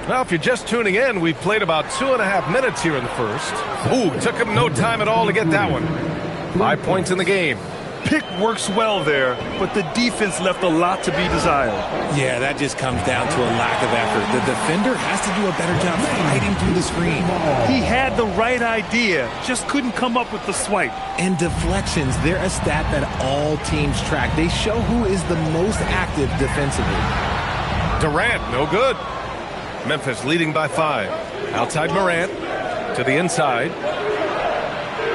Well, if you're just tuning in, we've played about 2.5 minutes here in the first. Ooh, took him no time at all to get that one. 5 points in the game. Pick works well there, but the defense left a lot to be desired. Yeah, that just comes down to a lack of effort. The defender has to do a better job fighting through the screen. He had the right idea, just couldn't come up with the swipe. And deflections, they're a stat that all teams track. They show who is the most active defensively. Durant, no good. Memphis leading by 5. Outside Morant to the inside.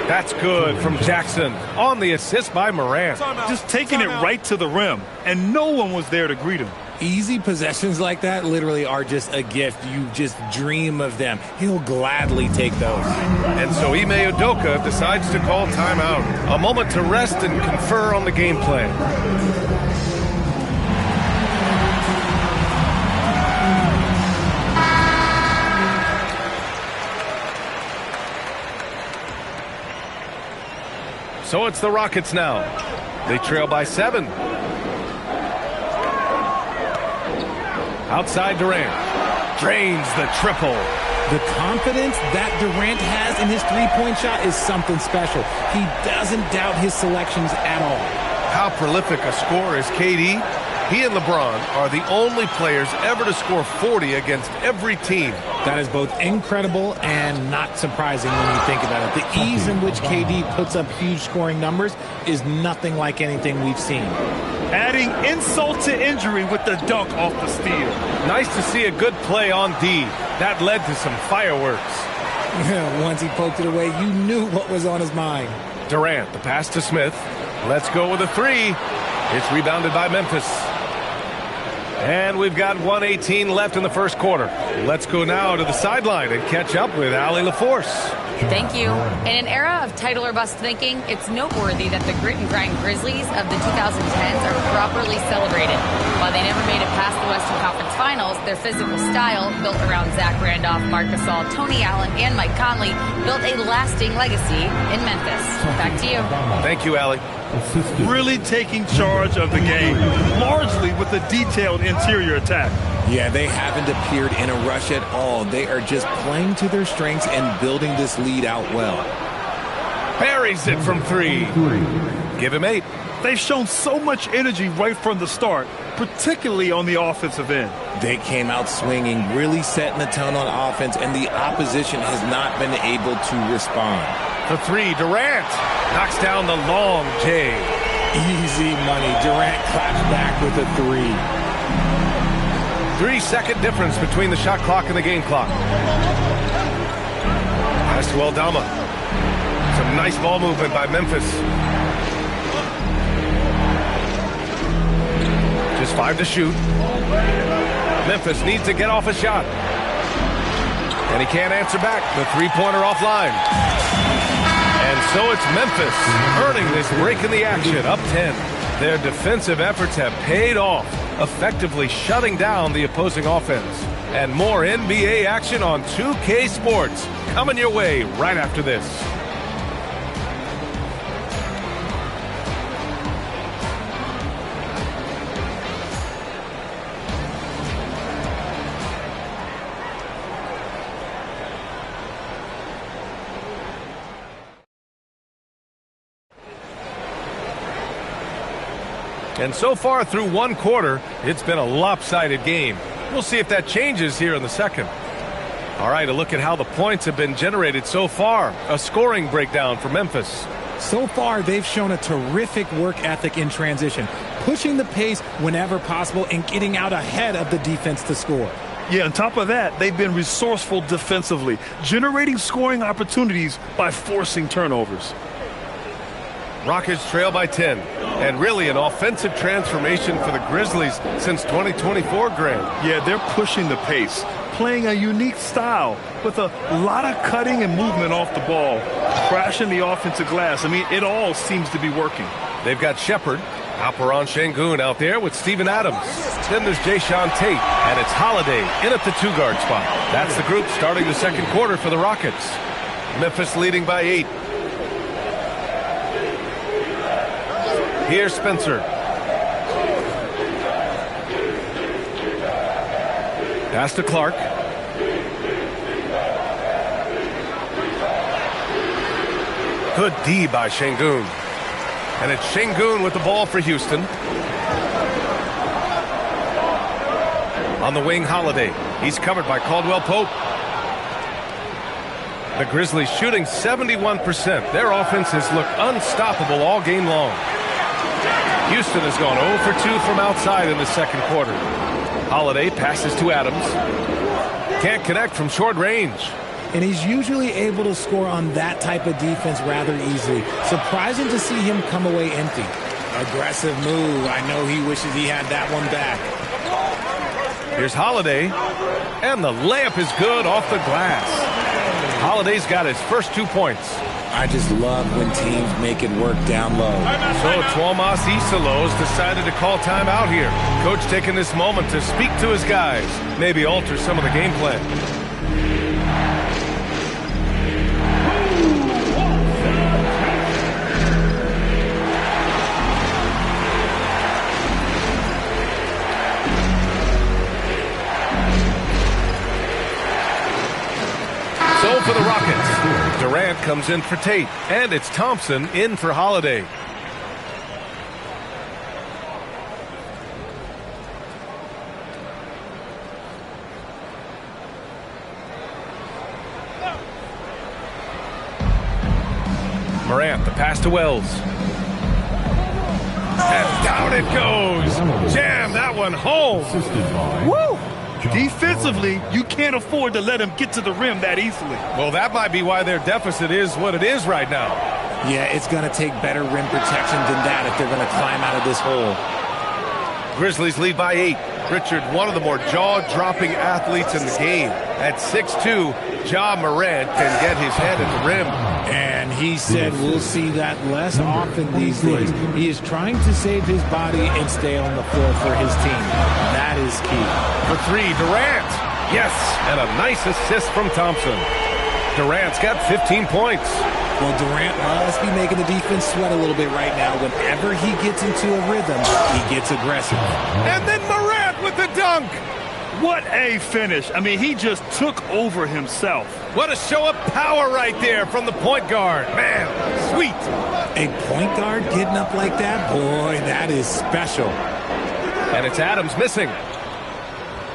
That's good from Jackson on the assist by Morant. Just taking it right to the rim, and no one was there to greet him. Easy possessions like that literally are just a gift. You just dream of them. He'll gladly take those. And so Ime Udoka decides to call timeout. A moment to rest and confer on the game plan. So it's the Rockets now. They trail by 7. Outside Durant. Drains the triple. The confidence that Durant has in his three-point shot is something special. He doesn't doubt his selections at all. How prolific a scorer is KD? He and LeBron are the only players ever to score 40 against every team. That is both incredible and not surprising when you think about it. The ease in which KD puts up huge scoring numbers is nothing like anything we've seen. Adding insult to injury with the dunk off the steal. Nice to see a good play on D. That led to some fireworks. Once he poked it away, you knew what was on his mind. Durant, the pass to Smith. Let's go with a 3. It's rebounded by Memphis. And we've got 1:18 left in the first quarter. Let's go now to the sideline and catch up with Allie LaForce. Thank you. In an era of title or bust thinking, it's noteworthy that the grit and grind Grizzlies of the 2010s are properly celebrated. While they never made it past the Western Conference Finals, their physical style, built around Zach Randolph, Marc Gasol, Tony Allen, and Mike Conley, built a lasting legacy in Memphis. Back to you. Thank you, Allie. Really taking charge of the game, largely with a detailed interior attack. Yeah, they haven't appeared in a rush at all. They are just playing to their strengths and building this lead out well. Buries it from 3. Give him 8. They've shown so much energy right from the start, particularly on the offensive end. They came out swinging, really setting the tone on offense, and the opposition has not been able to respond. The 3, Durant knocks down the long J. Easy money. Durant claps back with a 3. 3-second difference between the shot clock and the game clock. Pass to Aldama. Some nice ball movement by Memphis. Just 5 to shoot. Memphis needs to get off a shot. And he can't answer back. The three-pointer offline. And so it's Memphis earning this break in the action, up 10. Their defensive efforts have paid off, effectively shutting down the opposing offense. And more NBA action on 2K Sports coming your way right after this. And so far through one quarter, it's been a lopsided game. We'll see if that changes here in the second. All right, a look at how the points have been generated so far. A scoring breakdown for Memphis. So far, they've shown a terrific work ethic in transition, pushing the pace whenever possible and getting out ahead of the defense to score. Yeah, on top of that, they've been resourceful defensively, generating scoring opportunities by forcing turnovers. Rockets trail by 10. And really an offensive transformation for the Grizzlies since 2024, Grant. Yeah, they're pushing the pace, playing a unique style with a lot of cutting and movement off the ball, crashing the offensive glass. I mean, it all seems to be working. They've got Shepard, Alperon Şengün out there with Steven Adams. Then there's Jayshawn Tate, and it's Holiday in at the 2-guard spot. That's the group starting the second quarter for the Rockets. Memphis leading by 8. Here's Spencer. Pass to Clark. Good D by Şengün. And it's Şengün with the ball for Houston. On the wing, Holiday. He's covered by Caldwell Pope. The Grizzlies shooting 71%. Their offense has looked unstoppable all game long. Houston has gone 0 for 2 from outside in the second quarter. Holiday passes to Adams. Can't connect from short range. And he's usually able to score on that type of defense rather easily. Surprising to see him come away empty. Aggressive move. I know he wishes he had that one back. Here's Holiday. And the layup is good off the glass. Holiday's got his first 2 points. I just love when teams make it work down low. So Tuomas Isalos decided to call timeout here. Coach taking this moment to speak to his guys. Maybe alter some of the game plan. So for the Rockets, Durant comes in for Tate, and it's Thompson in for Holiday. Morant, the pass to Wells. And down it goes. Jam that one home. Woo! Defensively, you can't afford to let him get to the rim that easily. Well, that might be why their deficit is what it is right now. Yeah, it's going to take better rim protection than that if they're going to climb out of this hole. Grizzlies lead by 8. Richard, one of the more jaw-dropping athletes in the game. At 6'2", Ja Morant can get his head at the rim. And he said we'll see that less often these days. He is trying to save his body and stay on the floor for his team. That is key. For 3, Durant. Yes, and a nice assist from Thompson. Durant's got 15 points. Well, Durant must be making the defense sweat a little bit right now. Whenever he gets into a rhythm, he gets aggressive. And then Morant with the dunk. What a finish. I mean, he just took over himself. What a show of power right there from the point guard. Man, sweet. A point guard getting up like that? Boy, that is special. And it's Adams missing.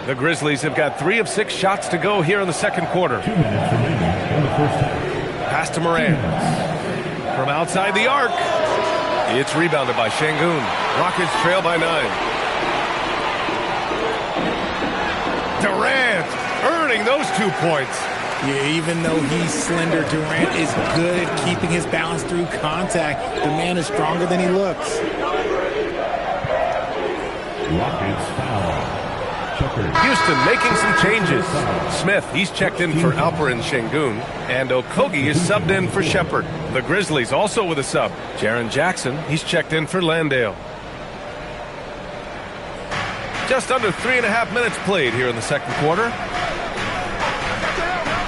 The Grizzlies have got 3 of 6 shots to go here in the second quarter. 2 minutes remaining in the first half. Pass to Morant. From outside the arc. It's rebounded by Şengün. Rockets trail by 9. Durant earning those 2 points. Yeah, even though he's slender, Durant is good at keeping his balance through contact. The man is stronger than he looks. Rockets foul. Houston making some changes. Smith, he's checked in for Alperen Şengün, and Okogie is subbed in for Shepherd. The Grizzlies also with a sub. Jaren Jackson, he's checked in for Landale. Just under 3.5 minutes played here in the second quarter.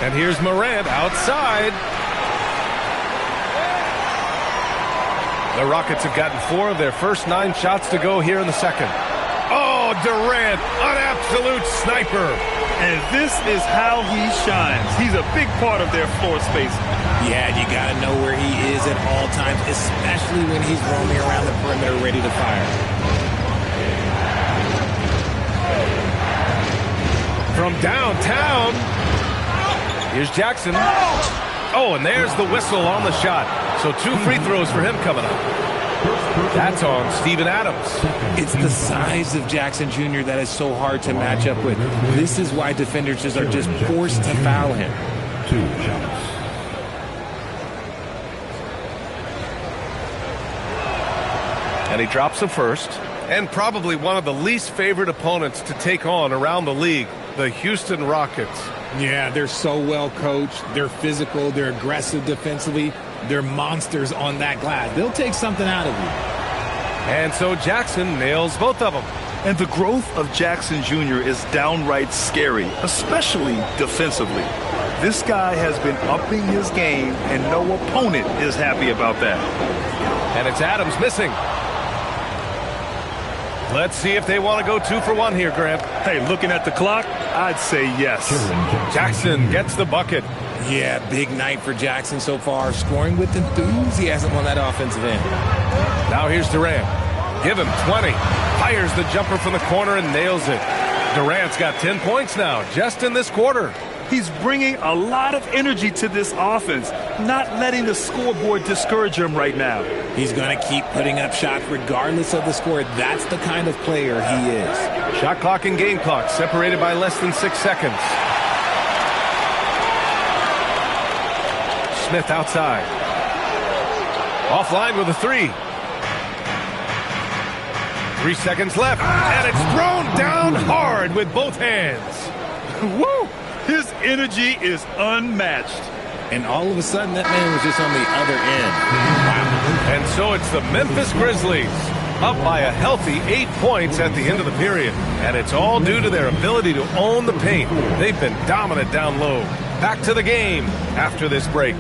And here's Morant outside. The Rockets have gotten 4 of their first 9 shots to go here in the second. Oh, Durant, an absolute sniper. And this is how he shines. He's a big part of their floor space. Yeah, you got to know where he is at all times, especially when he's roaming around the perimeter ready to fire. From downtown, here's Jackson. Oh, and there's the whistle on the shot. So 2 free throws for him coming up. That's on Steven Adams. It's the size of Jackson Jr. that is so hard to match up with. This is why defenders are just forced to foul him. 2 shots. And he drops the first. And probably one of the least favorite opponents to take on around the league, the Houston Rockets. Yeah, they're so well coached. They're physical. They're aggressive defensively. They're monsters on that glass. They'll take something out of you. And so Jackson nails both of them. And the growth of Jackson Jr. is downright scary, especially defensively. This guy has been upping his game, and no opponent is happy about that. And it's Adams missing. Let's see if they want to go 2 for 1 here, Grant. Hey, looking at the clock, I'd say yes. Jackson gets the bucket. Yeah, big night for Jackson so far, scoring with enthusiasm on that offensive end. Now here's Durant. Give him 20. Fires the jumper from the corner and nails it. Durant's got 10 points now, just in this quarter. He's bringing a lot of energy to this offense, not letting the scoreboard discourage him right now. He's going to keep putting up shots regardless of the score. That's the kind of player he is. Shot clock and game clock separated by less than 6 seconds. Smith outside. Offline with a 3. 3 seconds left, and it's thrown down hard with both hands. Woo! His energy is unmatched. And all of a sudden, that man was just on the other end. Wow. And so it's the Memphis Grizzlies, up by a healthy 8 points at the end of the period. And it's all due to their ability to own the paint. They've been dominant down low. Back to the game after this break.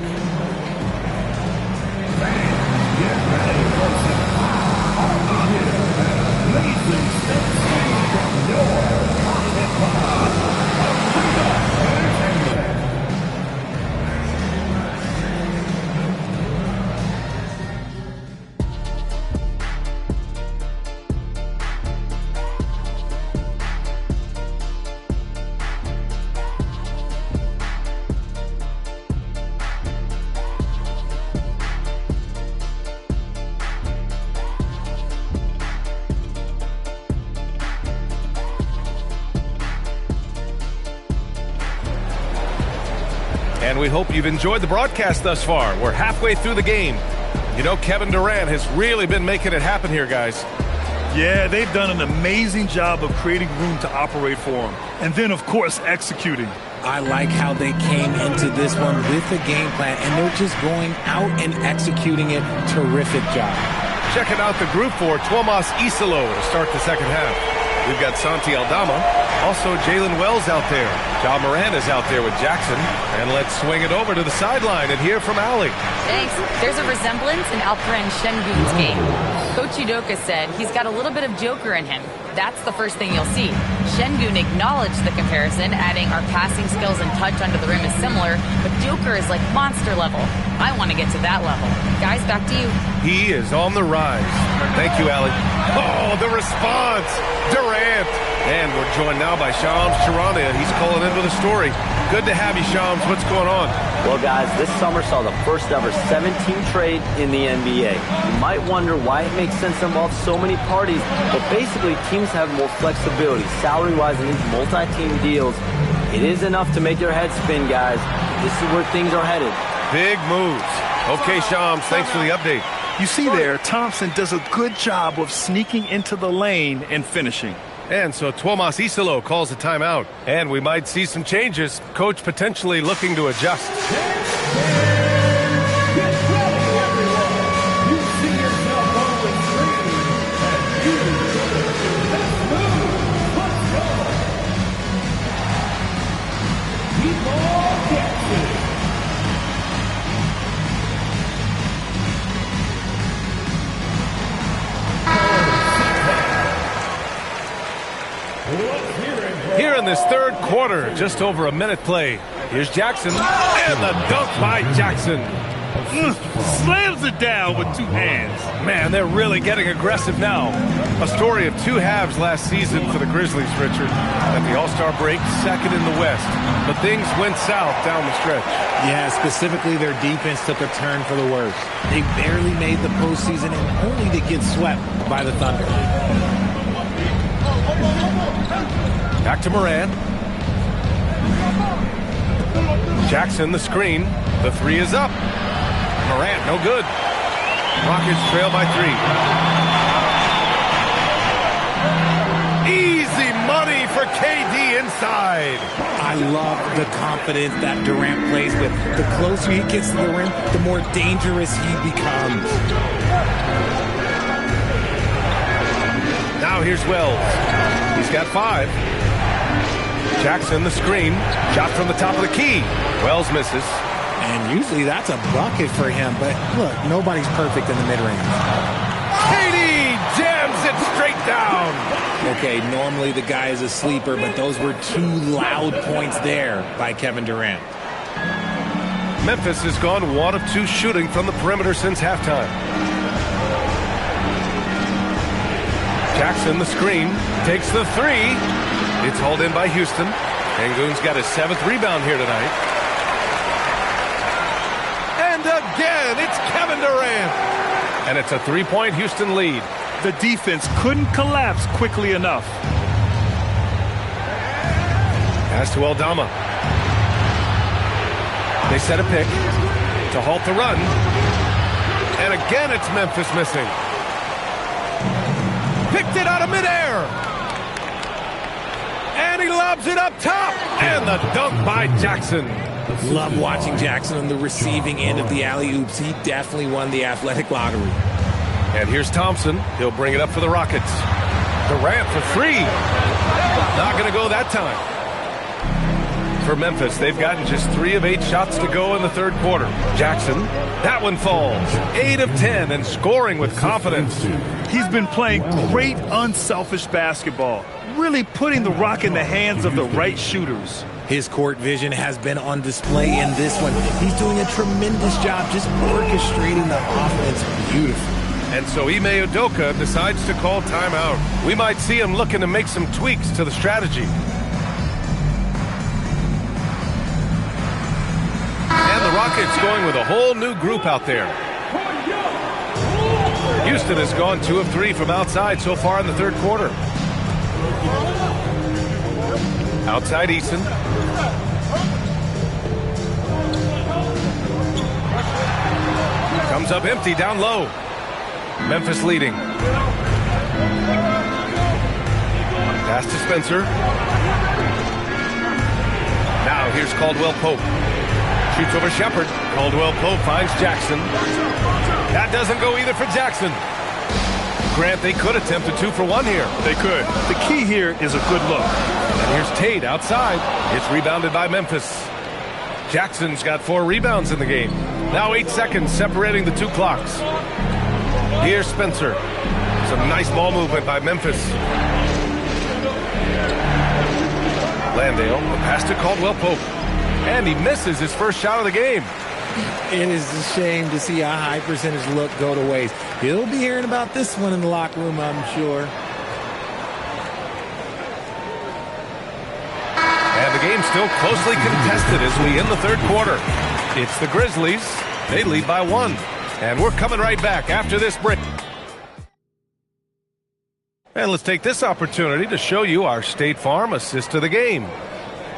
And we hope you've enjoyed the broadcast thus far. We're halfway through the game. You know, Kevin Durant has really been making it happen here, guys. Yeah, they've done an amazing job of creating room to operate for him. And then, of course, executing. I like how they came into this one with a game plan, and they're just going out and executing it. Terrific job. Checking out the group for Tuomas Isalo to start the second half. We've got Santi Aldama. Also, Jalen Wells out there. Ja Morant is out there with Jackson. And let's swing it over to the sideline and hear from Allie. Thanks. There's a resemblance in Alperen Şengün's game. Coach Udoka said he's got a little bit of Joker in him. That's the first thing you'll see. Şengün acknowledged the comparison, adding our passing skills and touch under the rim is similar, but Joker is like monster level. I want to get to that level. Guys, back to you. He is on the rise. Thank you, Allie. Oh, the response. Durant. And we're joined now by Shams Charania. He's calling in with a story. Good to have you, Shams. What's going on? Well, guys, this summer saw the first ever 7-team trade in the NBA. You might wonder why it makes sense to involve so many parties, but basically teams have more flexibility salary-wise in these multi-team deals. It is enough to make your head spin, guys. This is where things are headed. Big moves. Okay, Shams, thanks for the update. You see there, Thompson does a good job of sneaking into the lane and finishing. And so Tuomas Isalo calls a timeout. And we might see some changes. Coach potentially looking to adjust. Here in this third quarter, just over a minute play. Here's Jackson, and the dunk by Jackson. Slams it down with two hands. Man, they're really getting aggressive now. A story of two halves last season for the Grizzlies, Richard. At the All-Star break, second in the West. But things went south down the stretch. Yeah, specifically their defense took a turn for the worse. They barely made the postseason, and only to get swept by the Thunder. Back to Morant. Jackson, the screen. The three is up. Morant, no good. Rockets trail by 3. Easy money for KD inside. I love the confidence that Durant plays with. The closer he gets to the rim, the more dangerous he becomes. Now here's Wells. He's got 5. Jackson, the screen. Shot from the top of the key. Wells misses. And usually that's a bucket for him. But look, nobody's perfect in the mid-range. KD jams it straight down. Okay, normally the guy is a sleeper, but those were two loud points there by Kevin Durant. Memphis has gone 1 of 2 shooting from the perimeter since halftime. Jackson, the screen, takes the 3. It's hauled in by Houston. Sengun's got his 7th rebound here tonight. And again, it's Kevin Durant. And it's a 3-point Houston lead. The defense couldn't collapse quickly enough. Pass to Aldama. They set a pick to halt the run. And again, it's Memphis missing. Picked it out of midair. And he lobs it up top. And the dunk by Jackson. Love watching Jackson on the receiving end of the alley-oops. He definitely won the athletic lottery. And here's Thompson. He'll bring it up for the Rockets. Durant for 3. Not going to go that time. For Memphis, they've gotten just 3 of 8 shots to go in the third quarter. Jackson, that one falls. 8 of 10 and scoring with confidence. He's been playing great unselfish basketball, really putting the rock in the hands of the right shooters. His court vision has been on display in this one. He's doing a tremendous job just orchestrating the offense beautifully. And so Ime Udoka decides to call timeout. We might see him looking to make some tweaks to the strategy. And the Rockets going with a whole new group out there. Houston has gone 2 of 3 from outside so far in the third quarter. Outside Eason. Comes up empty down low. Memphis leading. Pass to Spencer. Now here's Caldwell Pope. Shoots over Shepard. Caldwell Pope finds Jackson. That doesn't go either for Jackson. Grant, they could attempt a 2 for 1 here. They could. The key here is a good look. And here's Tate outside. It's rebounded by Memphis. Jackson's got 4 rebounds in the game. Now 8 seconds separating the 2 clocks. Here's Spencer. Some nice ball movement by Memphis. Landale, a pass to Caldwell Pope. And he misses his first shot of the game. It is a shame to see a high percentage look go to waste. He'll be hearing about this one in the locker room, I'm sure. And the game's still closely contested as we end the third quarter. It's the Grizzlies. They lead by 1. And we're coming right back after this break. And let's take this opportunity to show you our State Farm assist to the game.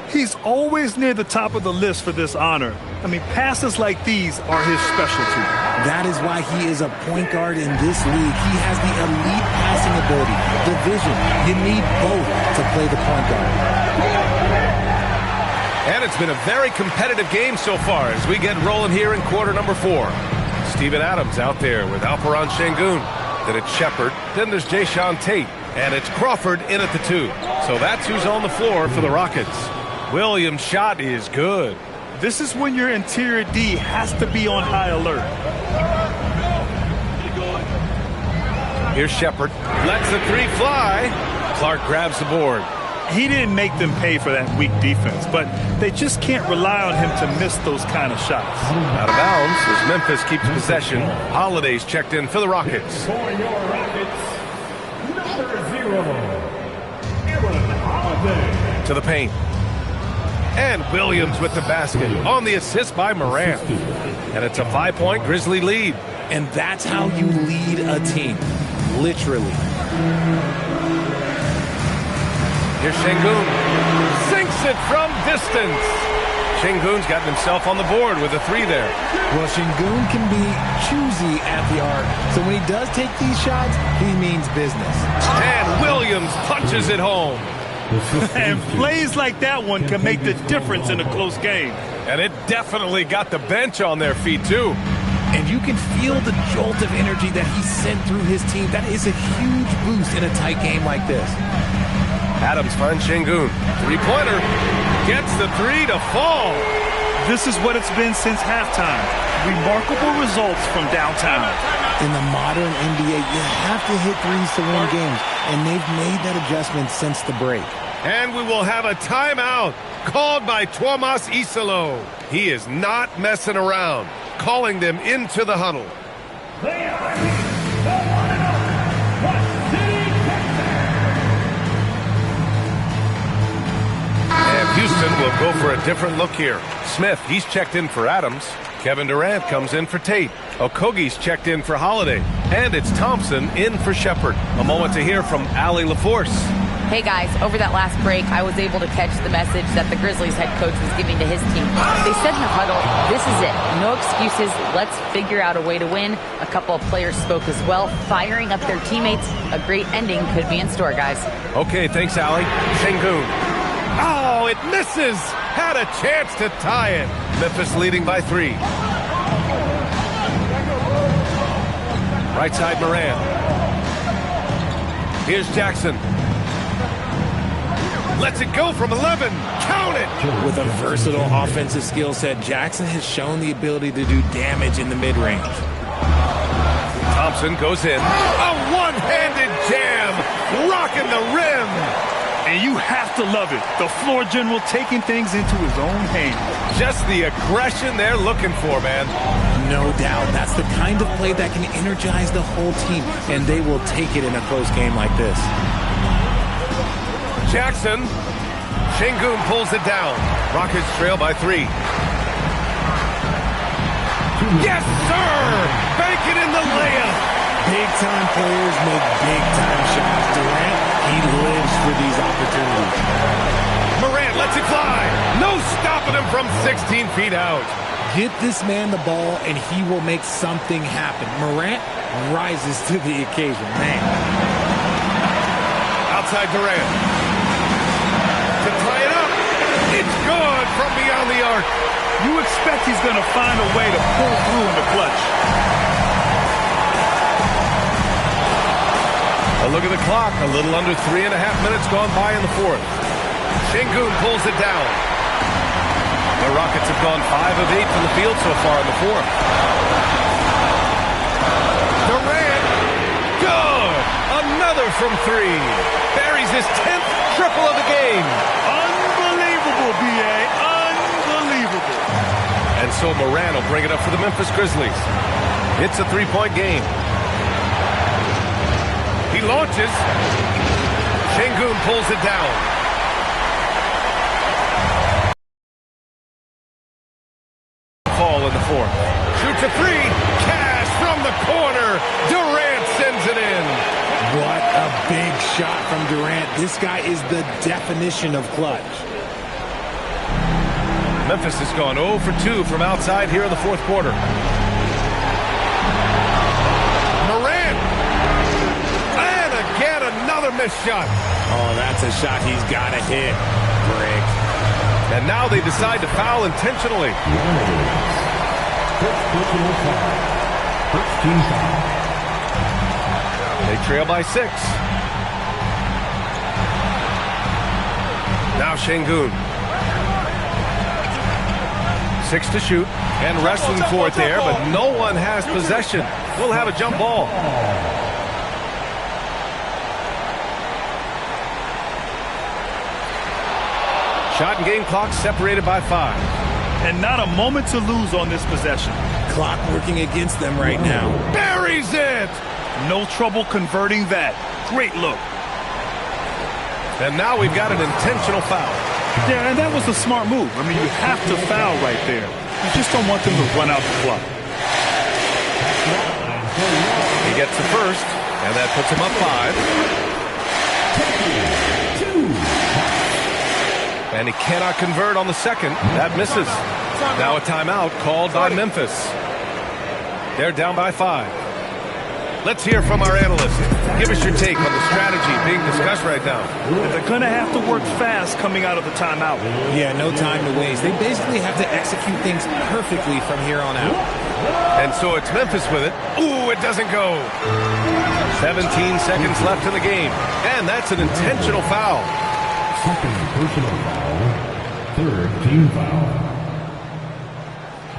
He's always near the top of the list for this honor. I mean, passes like these are his specialty. That is why he is a point guard in this league. He has the elite passing ability, the vision. You need both to play the point guard. And it's been a very competitive game so far as we get rolling here in quarter number 4. Steven Adams out there with Alperon Sengun. Then it's Shepard. Then there's Jayshawn Tate. And it's Crawford in at the 2. So that's who's on the floor for the Rockets. Williams' shot is good. This is when your interior D has to be on high alert. Here's Shepard. Lets the 3 fly. Clark grabs the board. He didn't make them pay for that weak defense, but they just can't rely on him to miss those kind of shots. Out of bounds as Memphis keeps possession. Holiday's checked in for the Rockets. For your Rockets, number 0, Aaron Holiday. To the paint. And Williams with the basket on the assist by Morant. And it's a 5-point Grizzly lead. And that's how you lead a team, literally. Here's Sengun. Sinks it from distance. Sengun's gotten himself on the board with a 3 there. Well, Sengun can be choosy at the arc. So when he does take these shots, he means business. And Williams punches it home. And plays like that one can make the difference in a close game. And it definitely got the bench on their feet, too. And you can feel the jolt of energy that he sent through his team. That is a huge boost in a tight game like this. Adams finds Sengun. 3-pointer. Gets the 3 to fall. This is what it's been since halftime. Remarkable results from downtown. In the modern NBA, you have to hit threes to win games. And they've made that adjustment since the break. And we will have a timeout called by Tuomas Isalo. He is not messing around, calling them into the huddle. They are the 1-0 West City And Houston will go for a different look here. Smith, he's checked in for Adams. Kevin Durant comes in for Tate. Okogie's checked in for Holiday. And it's Thompson in for Shepard. A moment to hear from Allie LaForce. Hey guys, over that last break, I was able to catch the message that the Grizzlies head coach was giving to his team. They said in the huddle, this is it. No excuses. Let's figure out a way to win. A couple of players spoke as well, firing up their teammates. A great ending could be in store, guys. Okay, thanks, Allie. Sengun. Oh, it misses. Had a chance to tie it. Memphis leading by 3. Right side, Moran. Here's Jackson. Lets it go from 11. Count it. With a versatile offensive skill set, Jackson has shown the ability to do damage in the mid-range. Thompson goes in. A one-handed jam. Rocking the rim. And you have to love it. The floor general taking things into his own hands. Just the aggression they're looking for, man. No doubt. That's the kind of play that can energize the whole team, and they will take it in a close game like this. Jackson. Sengun pulls it down. Rockets trail by 3. Yes, sir! Bank it in the layup. Big-time players make big-time shots. Durant, he lives for these opportunities. Morant lets it fly. No stopping him from 16 feet out. Get this man the ball, and he will make something happen. Morant rises to the occasion. Man. Outside Durant. To tie it up. It's good from beyond the arc. You expect he's going to find a way to pull through in the clutch. A look at the clock. A little under 3.5 minutes gone by in the 4th. Sengun pulls it down. The Rockets have gone 5 of 8 from the field so far in the 4th. Durant. Good. Another from 3. Buries his 10th triple of the game. Unbelievable, B.A. Unbelievable. And so Moran will bring it up for the Memphis Grizzlies. It's a 3-point game. He launches. Sengun pulls it down. Fall in the 4th. Shoots a 3. Cash from the corner. Durant sends it in. What a big shot from Durant. This guy is the definition of clutch. Memphis has gone 0 for 2 from outside here in the 4th quarter. Morant. And again, another missed shot. Oh, that's a shot he's got to hit. Brick. And now they decide to foul intentionally. They trail by 6. Now Sengun. 6 to shoot. And wrestling for it there, but no one has possession. We'll have a jump ball. Shot and game clock separated by 5. And not a moment to lose on this possession. Clock working against them right now. Buries it! No trouble converting that. Great look. And now we've got an intentional foul. Yeah, and that was a smart move. I mean, you have to foul right there. You just don't want them to run out the clock. He gets the first, and that puts him up 5. And he cannot convert on the second. That misses. Now a timeout called by Memphis. They're down by 5. Let's hear from our analyst. Give us your take on the strategy being discussed right now. They're going to have to work fast coming out of the timeout. Yeah, no time to waste. They basically have to execute things perfectly from here on out. And so it's Memphis with it. Ooh, it doesn't go. 17 seconds left in the game. And that's an intentional foul. Second personal foul. Third team foul.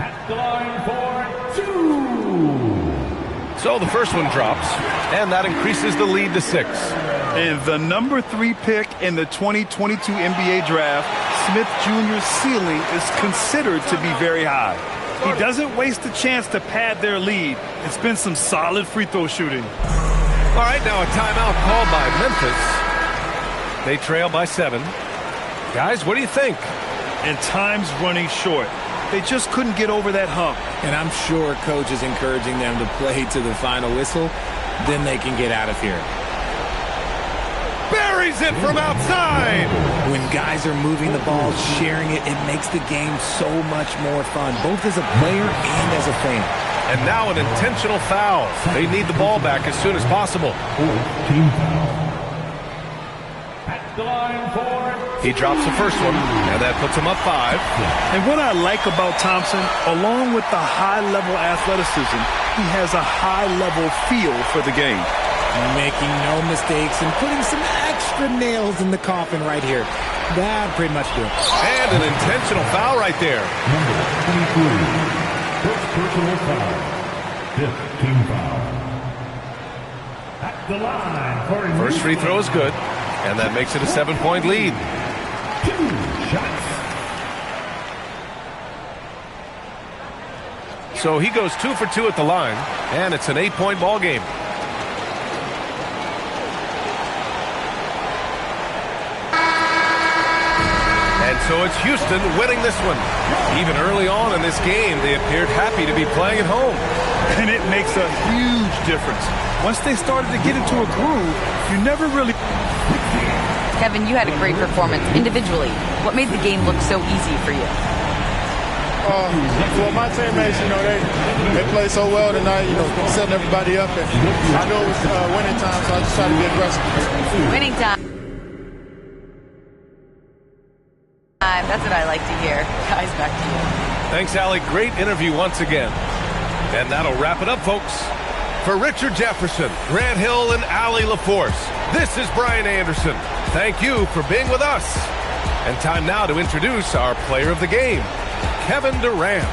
At the line for 2. So the first one drops, and that increases the lead to 6. And the number 3 pick in the 2022 NBA draft Smith Jr.'s ceiling is considered to be very high. He doesn't waste a chance to pad their lead. It's been some solid free throw shooting. All right, now a timeout called by Memphis. They trail by 7. Guys, what do you think? And time's running short. They just couldn't get over that hump. And I'm sure coach is encouraging them to play to the final whistle. Then they can get out of here. Buries it from outside. When guys are moving the ball, sharing it, it makes the game so much more fun, both as a player and as a fan. And now an intentional foul. They need the ball back as soon as possible. Team foul. At the line for... He drops the first one, and that puts him up 5. And what I like about Thompson, along with the high-level athleticism, he has a high-level feel for the game. Making no mistakes and putting some extra nails in the coffin right here. That pretty much do it. And an intentional foul right there. Number 23. First personal foul. 5th team foul. At the line for... First free throw is good, and that makes it a 7-point lead. 2 shots. So he goes 2 for 2 at the line, and it's an 8-point ball game. And so it's Houston winning this one. Even early on in this game, they appeared happy to be playing at home. And it makes a huge difference. Once they started to get into a groove, you never really... Kevin, you had a great performance individually. What made the game look so easy for you? For my teammates, they played so well tonight, setting everybody up. And I know it was winning time, so I just tried to be aggressive. Winning time. That's what I like to hear. Guys, back to you. Thanks, Allie. Great interview once again. And that'll wrap it up, folks. For Richard Jefferson, Grant Hill, and Allie LaForce, this is Brian Anderson. Thank you for being with us. And time now to introduce our player of the game, Kevin Durant.